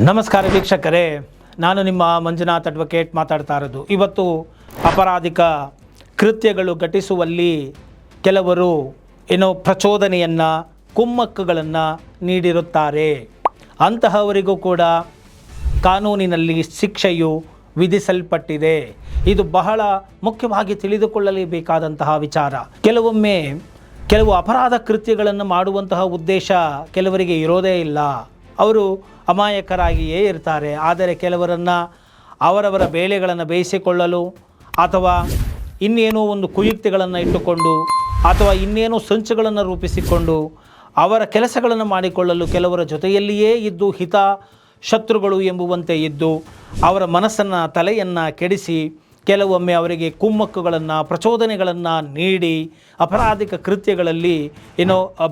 ನಮಸ್ಕಾರ ವೀಕ್ಷಕರೇ, ನಾನು ನಿಮ್ಮ ಮಂಜುನಾಥ್ ಅಡ್ವೊಕೇಟ್ ಮಾತಾಡ್ತಾ ಇರೋದು. ಇವತ್ತು ಅಪರಾಧಿಕ ಕೃತ್ಯಗಳು ಘಟಿಸುವಲ್ಲಿ ಕೆಲವರು ಪ್ರಚೋದನೆಯನ್ನು, ಕುಮ್ಮಕ್ಕುಗಳನ್ನು ನೀಡಿರುತ್ತಾರೆ. ಅಂತಹವರಿಗೂ ಕೂಡ ಕಾನೂನಿನಲ್ಲಿ ಶಿಕ್ಷೆಯು ವಿಧಿಸಲ್ಪಟ್ಟಿದೆ. ಇದು ಬಹಳ ಮುಖ್ಯವಾಗಿ ತಿಳಿದುಕೊಳ್ಳಲೇಬೇಕಾದಂತಹ ವಿಚಾರ. ಕೆಲವು ಅಪರಾಧ ಕೃತ್ಯಗಳನ್ನು ಮಾಡುವಂತಹ ಉದ್ದೇಶ ಕೆಲವರಿಗೆ ಇರೋದೇ ಇಲ್ಲ. ಅವರು ಅಮಾಯಕರಾಗಿಯೇ ಇರ್ತಾರೆ. ಆದರೆ ಕೆಲವರನ್ನು ಅವರವರ ಬೇಳೆಗಳನ್ನು ಬೇಯಿಸಿಕೊಳ್ಳಲು ಅಥವಾ ಇನ್ನೇನೋ ಒಂದು ಕುಯುಕ್ತಿಗಳನ್ನು ಇಟ್ಟುಕೊಂಡು ಅಥವಾ ಇನ್ನೇನೋ ಸಂಚುಗಳನ್ನು ರೂಪಿಸಿಕೊಂಡು ಅವರ ಕೆಲಸಗಳನ್ನು ಮಾಡಿಕೊಳ್ಳಲು ಕೆಲವರ ಜೊತೆಯಲ್ಲಿಯೇ ಇದ್ದು ಹಿತ ಶತ್ರುಗಳು ಎಂಬುವಂತೆ ಇದ್ದು ಅವರ ಮನಸ್ಸನ್ನು, ತಲೆಯನ್ನು ಕೆಡಿಸಿ ಕೆಲವೊಮ್ಮೆ ಅವರಿಗೆ ಕುಮ್ಮಕ್ಕುಗಳನ್ನು, ಪ್ರಚೋದನೆಗಳನ್ನು ನೀಡಿ ಅಪರಾಧಿಕ ಕೃತ್ಯಗಳಲ್ಲಿ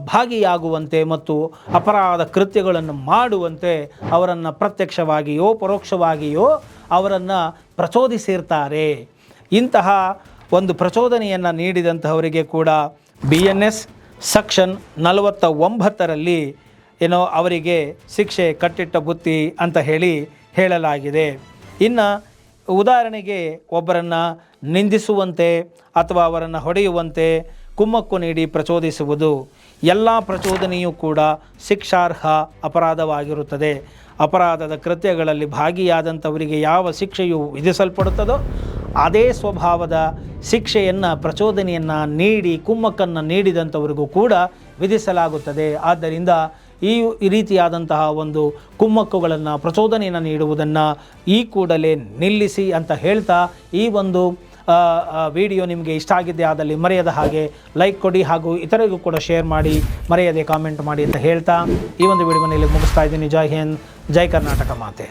ಭಾಗಿಯಾಗುವಂತೆ ಮತ್ತು ಅಪರಾಧ ಕೃತ್ಯಗಳನ್ನು ಮಾಡುವಂತೆ ಅವರನ್ನು ಪ್ರತ್ಯಕ್ಷವಾಗಿಯೋ ಪರೋಕ್ಷವಾಗಿಯೋ ಅವರನ್ನು ಪ್ರಚೋದಿಸಿರ್ತಾರೆ. ಇಂತಹ ಒಂದು ಪ್ರಚೋದನೆಯನ್ನು ನೀಡಿದಂತಹವರಿಗೆ ಕೂಡ BNS ಸೆಕ್ಷನ್ 49ರಲ್ಲಿ ಅವರಿಗೆ ಶಿಕ್ಷೆ ಕಟ್ಟಿಟ್ಟ ಬುತ್ತಿ ಅಂತ ಹೇಳಲಾಗಿದೆ. ಇನ್ನು ಉದಾಹರಣೆಗೆ ಒಬ್ಬರನ್ನು ನಿಂದಿಸುವಂತೆ ಅಥವಾ ಅವರನ್ನು ಹೊಡೆಯುವಂತೆ ಕುಮ್ಮಕ್ಕು ನೀಡಿ ಪ್ರಚೋದಿಸುವುದು, ಎಲ್ಲ ಪ್ರಚೋದನೆಯೂ ಕೂಡ ಶಿಕ್ಷಾರ್ಹ ಅಪರಾಧವಾಗಿರುತ್ತದೆ. ಅಪರಾಧದ ಕೃತ್ಯಗಳಲ್ಲಿ ಭಾಗಿಯಾದಂಥವರಿಗೆ ಯಾವ ಶಿಕ್ಷೆಯು ವಿಧಿಸಲ್ಪಡುತ್ತದೋ ಅದೇ ಸ್ವಭಾವದ ಶಿಕ್ಷೆಯನ್ನು, ಪ್ರಚೋದನೆಯನ್ನು ನೀಡಿ ಕುಮ್ಮಕ್ಕನ್ನು ನೀಡಿದಂಥವರಿಗೂ ಕೂಡ ವಿಧಿಸಲಾಗುತ್ತದೆ. ಆದ್ದರಿಂದ ಈ ರೀತಿಯಾದಂತಹ ಒಂದು ಕುಮ್ಮಕ್ಕುಗಳನ್ನು, ಪ್ರಚೋದನೆಯನ್ನು ನೀಡುವುದನ್ನು ಈ ಕೂಡಲೇ ನಿಲ್ಲಿಸಿ ಅಂತ ಹೇಳ್ತಾ, ಈ ಒಂದು ವಿಡಿಯೋ ನಿಮಗೆ ಇಷ್ಟ ಆಗಿದ್ದೇ ಆದಲ್ಲಿ ಮರೆಯದ ಹಾಗೆ ಲೈಕ್ ಕೊಡಿ ಹಾಗೂ ಇತರರಿಗೂ ಕೂಡ ಶೇರ್ ಮಾಡಿ, ಮರೆಯದೆ ಕಾಮೆಂಟ್ ಮಾಡಿ ಅಂತ ಹೇಳ್ತಾ ಈ ಒಂದು ವಿಡಿಯೋನ ಇಲ್ಲಿ ಮುಗಿಸ್ತಾ ಇದ್ದೀನಿ. ಜೈ ಹಿಂದ್, ಜೈ ಕರ್ನಾಟಕ ಮಾತೆ.